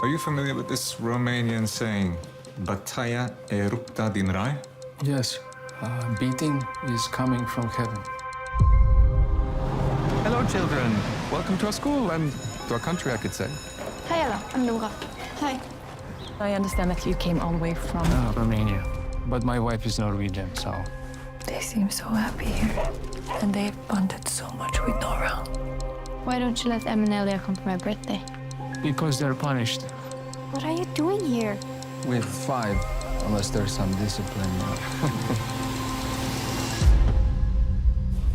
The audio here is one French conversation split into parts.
Are you familiar with this Romanian saying, Bătaia e rupta din rai? Yes, beating is coming from heaven. Hello, children. Welcome to our school and to our country, I could say. Hi, Ella. I'm Nora. Hi. I understand that you came all the way from... Romania. But my wife is Norwegian, so... They seem so happy here. And they've bonded so much with Nora. Why don't you let Em and Elia come for my birthday? Because they're punished. What are you doing here? With 5, unless there's some discipline.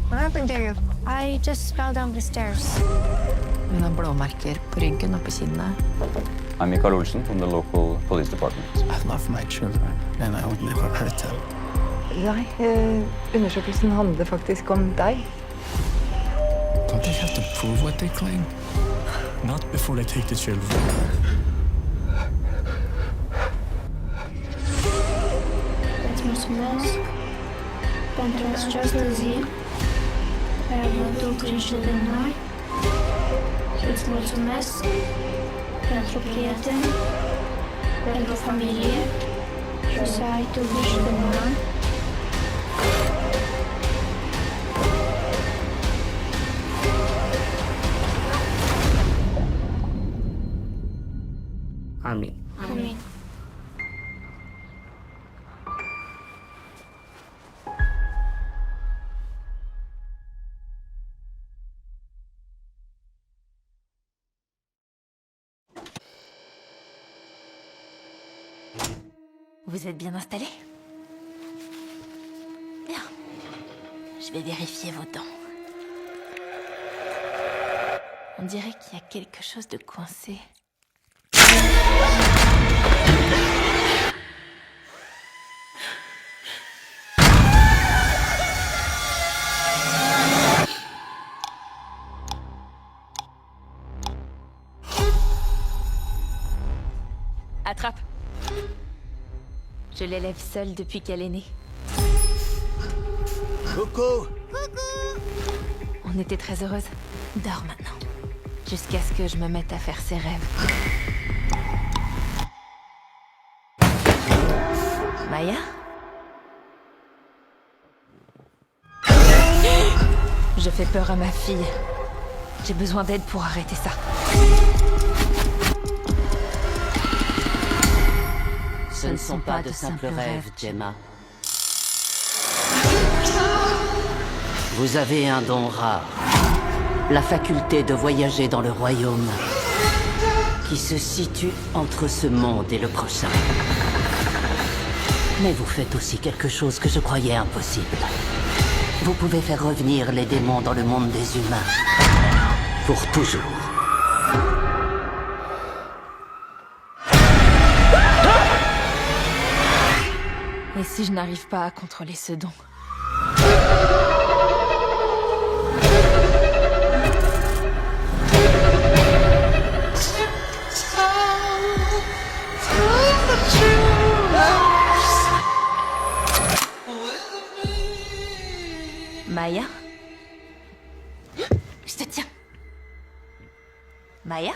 What happened to you? I just fell down the stairs. Hun har blåmerker på ryggen og på kinnet. I'm Mikael Olsen from the local police department. I love my children, and I would never hurt them. Nei, undersøkelsen handler faktisk om deg. Don't they have to prove what they claim? Not before they take the children. Îți mulțumesc pentru această zi care a bătut grijă de noi. Îți mulțumesc pentru prieteni, pentru familie și să ai tu grijă de noi. Amin. Amin. Vous êtes bien installés? Bien. Je vais vérifier vos dents. On dirait qu'il y a quelque chose de coincé. Attrape. Je l'élève seule depuis qu'elle est née. Coucou. On était très heureuses. Dors maintenant. Jusqu'à ce que je me mette à faire ses rêves. Maya? Je fais peur à ma fille. J'ai besoin d'aide pour arrêter ça. Ce ne sont pas de simples rêves, Gemma. Vous avez un don rare. La faculté de voyager dans le royaume qui se situe entre ce monde et le prochain. Mais vous faites aussi quelque chose que je croyais impossible. Vous pouvez faire revenir les démons dans le monde des humains. Pour toujours. Et si je n'arrive pas à contrôler ce don? Maya? Je te tiens. Maya?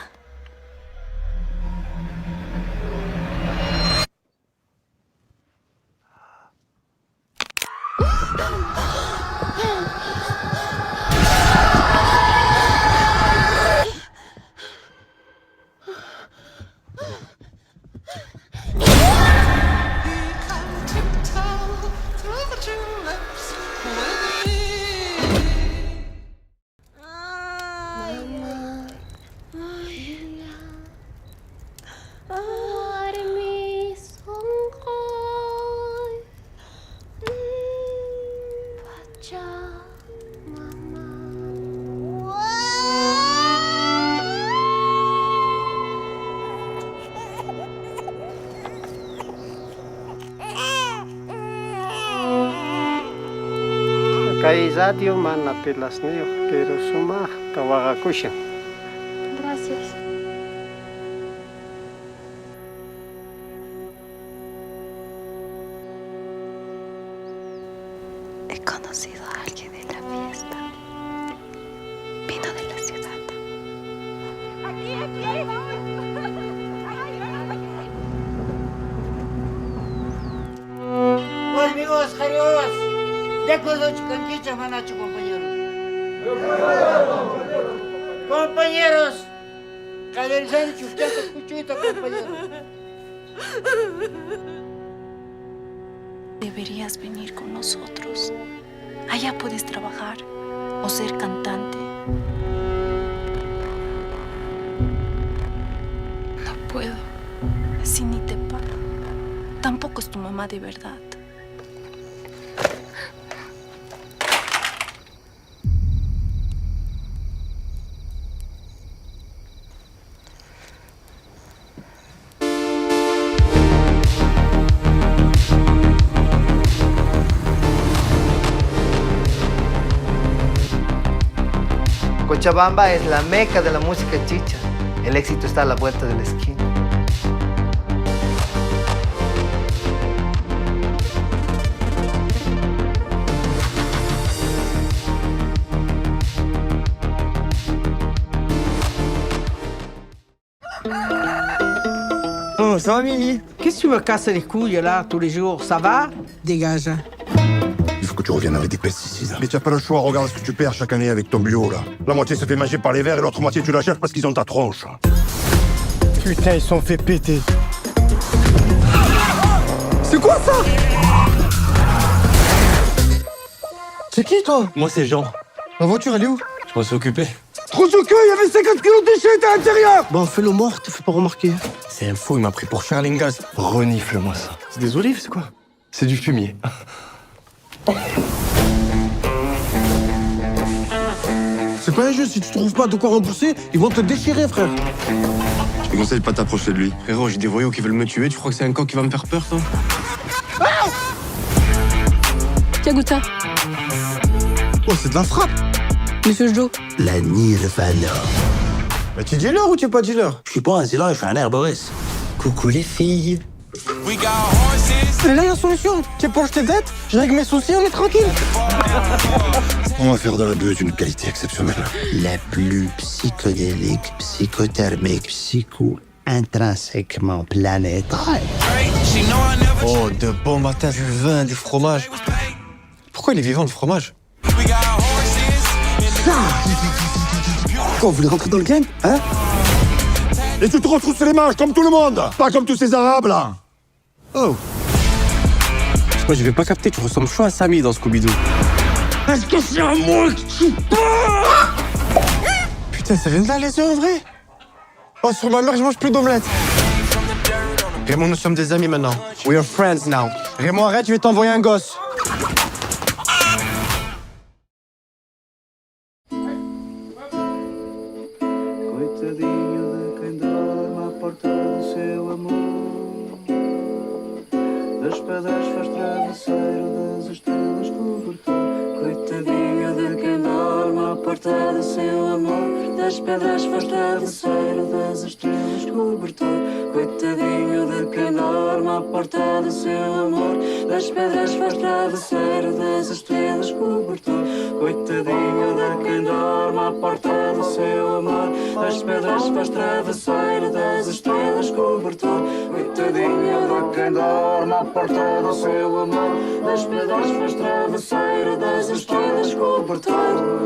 Kay Zadio man napilas niyo, pero suma tawaga ko siya. Gracias. He conocido a alguien en la fiesta. Vino de la ciudad. Aquí, vamos. Harios, Harios! Decoloci că închice mânaci, compañeros. Compañeros! Calenzani, чувствуете, escuchita, compañeros. Deberías venir con nosotros. Allá puedes trabajar o ser cantante. No puedo. Si ni te paga. Tampoco es tu mamá de verdad. Cochabamba es la meca de la música chicha. El éxito está a la vuelta de la esquina. Oh, ça va, Mimi? Qu'est-ce que tu me casses les couilles, là, tous les jours? Ça va? Dégage. Il faut que tu reviennes avec des pesticides. Mais tu n'as pas le choix, regarde ce que tu perds chaque année avec ton bio, là. La moitié se fait manger par les vers et l'autre moitié tu la cherches parce qu'ils ont ta tronche. Putain, ils sont fait péter. C'est quoi ça? C'est qui, toi? Moi, c'est Jean. La voiture, elle est où? Je m'en suis occupé. Trop choqué, il y avait 50 kilos de déchets à l'intérieur. Bon, fais-le mort, te fais pas remarquer. C'est un fou, il m'a pris pour Charling Gaz. Renifle-moi ça. C'est des olives, c'est quoi? C'est du fumier. C'est pas un jeu, si tu trouves pas de quoi rembourser, ils vont te déchirer, frère. Je te conseille de pas t'approcher de lui. Frérot, j'ai des voyous qui veulent me tuer. Tu crois que c'est un camp qui va me faire peur, toi? Tiens, goûte ça. Oh, c'est de la frappe. Monsieur Joe. La Nirvana. Mais tu es dealer ou tu es pas dealer? Je suis pas un dealer, je suis un herboriste. Coucou les filles. C'est là la solution. Tu éponges tes dettes, je règle mes soucis, on est tranquille. On va faire de la bœuf d'une qualité exceptionnelle. La plus psychodélique, psychothermique, psycho-intrinsèquement planétaire. Oh, de bon matin, du vin, du fromage. Pourquoi il est vivant, le fromage? Quoi, vous voulez rentrer dans le game, hein? Et tu te retrousses les manches comme tout le monde. Pas comme tous ces Arabes, là. Oh. C'est quoi, je vais pas capter, tu ressembles chaud à Samy dans Scooby-Doo. Est-ce que c'est à moi que tu parles? Putain, ça vient de là, les yeux, en vrai? Oh, sur ma mère, je mange plus d'omelette. Raymond, nous sommes des amis maintenant. We are friends now. Raymond, arrête, je vais t'envoyer un gosse. Das pedras faz travesseiro, das estrelas cobertor. Coitadinho de quem dorme à porta do seu amor. Das pedras faz travesseiro, das estrelas cobertor. Coitadinho de quem dorme à porta do seu amor. Das pedras faz travesseiro, das estrelas cobertor. Coitadinho de quem dorme à porta do seu amor. Das pedras faz travesseiro, das estrelas cobertor. Coitadinho de quem dorme à porta do seu amor. Das pedras faz travesseiro, das estrelas cobertor.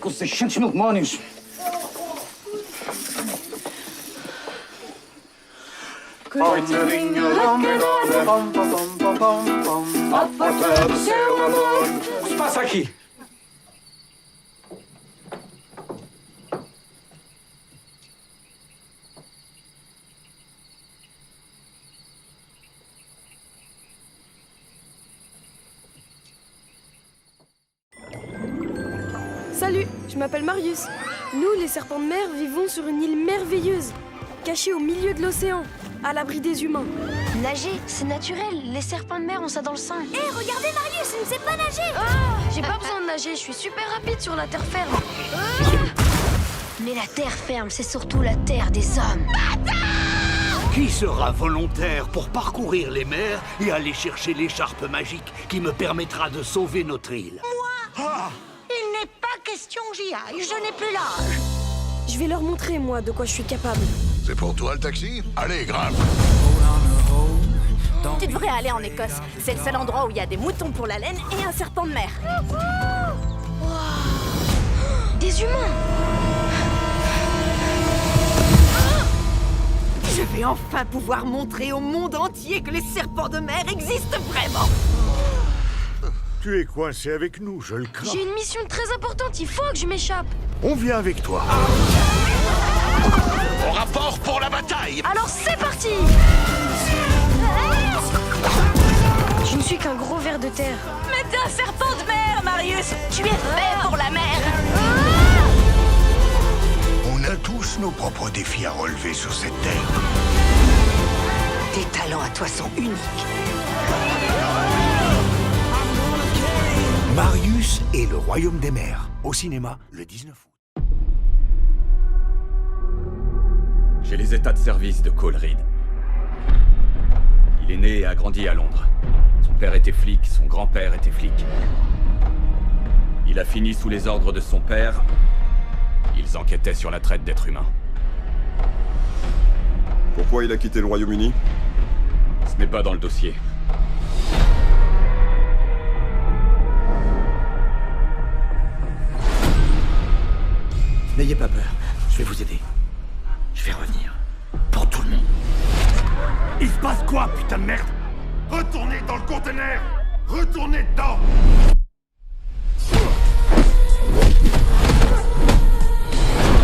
Com 600 mil demónios. Coitadinho de quem dorme à porta do seu amor. O que se passa aqui? Salut, je m'appelle Marius. Nous, les serpents de mer, vivons sur une île merveilleuse, cachée au milieu de l'océan, à l'abri des humains. Nager, c'est naturel. Les serpents de mer ont ça dans le sang. Hé, regardez Marius, il ne sait pas nager. J'ai pas besoin de nager, je suis super rapide sur la terre ferme. Mais la terre ferme, c'est surtout la terre des hommes. Qui sera volontaire pour parcourir les mers et aller chercher l'écharpe magique qui me permettra de sauver notre île? Moi Il n'est pas question que j'y aille, je n'ai plus l'âge. Je vais leur montrer, moi, de quoi je suis capable. C'est pour toi le taxi? Allez, grimpe. Hold on to hope. Tu devrais aller en Écosse. C'est le seul endroit où il y a des moutons pour la laine et un serpent de mer. Des humains! Je vais enfin pouvoir montrer au monde entier que les serpents de mer existent vraiment. Tu es coincé avec nous, je le crains. J'ai une mission très importante, il faut que je m'échappe. On vient avec toi. Au rapport pour la bataille. Alors c'est parti! Je ne suis qu'un gros ver de terre. Mais t'es un serpent de mer, Marius. Tu es fait pour la mer. On a tous nos propres défis à relever sur cette terre. Tes talents à toi sont uniques. Marius et le Royaume des Mers. Au cinéma, le 19 août. J'ai les états de service de Coleridge. Il est né et a grandi à Londres. Son père était flic, son grand-père était flic. Il a fini sous les ordres de son père. Ils enquêtaient sur la traite d'êtres humains. Pourquoi il a quitté le Royaume-Uni? Ce n'est pas dans le dossier. N'ayez pas peur, je vais vous aider. Je vais revenir. Pour tout le monde. Il se passe quoi, putain de merde? Retournez dans le conteneur! Retournez dedans!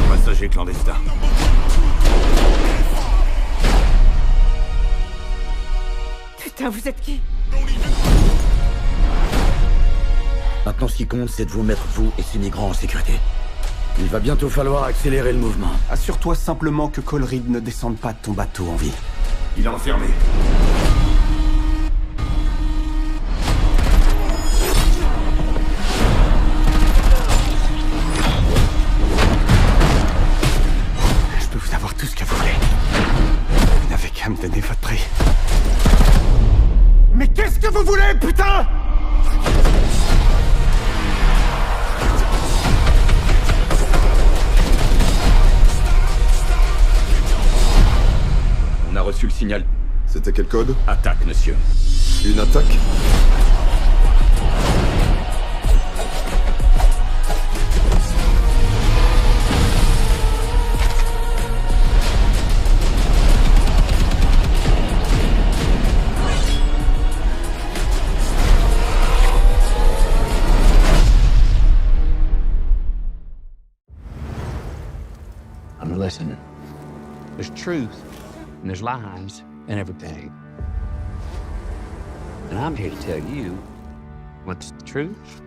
Passager clandestin. Putain, vous êtes qui? Maintenant, ce qui compte, c'est de vous mettre, vous et ces migrants, en sécurité. Il va bientôt falloir accélérer le mouvement. Assure-toi simplement que Coleridge ne descende pas de ton bateau en vie. Il est enfermé. Je peux vous avoir tout ce que vous voulez. Vous n'avez qu'à me donner votre prix. Mais qu'est-ce que vous voulez, putain? On a reçu le signal. C'était quel code? Attaque, monsieur. Une attaque? And listen, there's truth and there's lies and everything. And I'm here to tell you what's the truth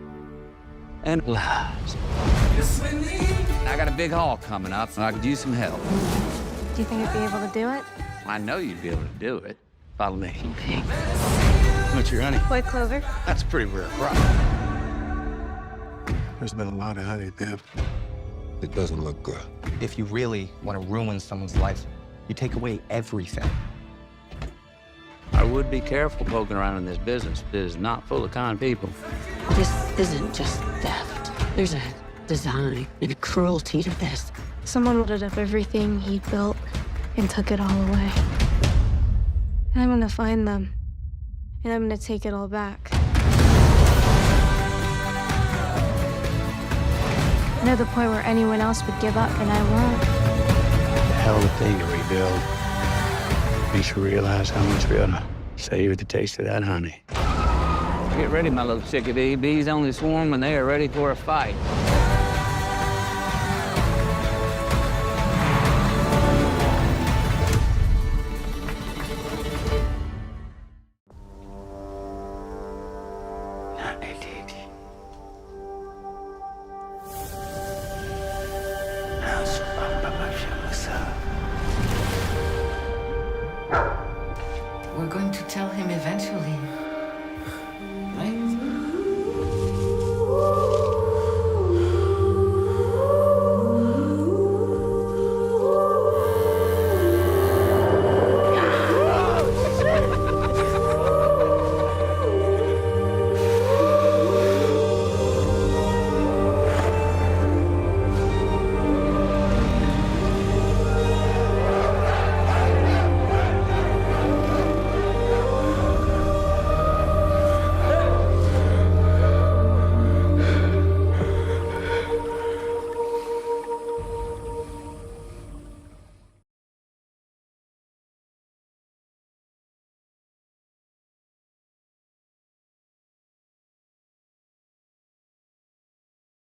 and lies. I got a big haul coming up, and I could use some help. Do you think you'd be able to do it? I know you'd be able to do it. Follow me. What's your honey? White clover. That's a pretty rare crop. There's been a lot of honey, Deb. It doesn't look good. If you really want to ruin someone's life, you take away everything. I would be careful poking around in this business. It is not full of kind people. This isn't just theft. There's a design and a cruelty to this. Someone loaded up everything he built and took it all away. And I'm gonna find them. And I'm gonna take it all back. I'm at the point where anyone else would give up, and I won't. The hell of a thing to rebuild. Makes you realize how much we ought to savor the taste of that honey. Get ready, my little chickadee. Bees only swarm when they are ready for a fight.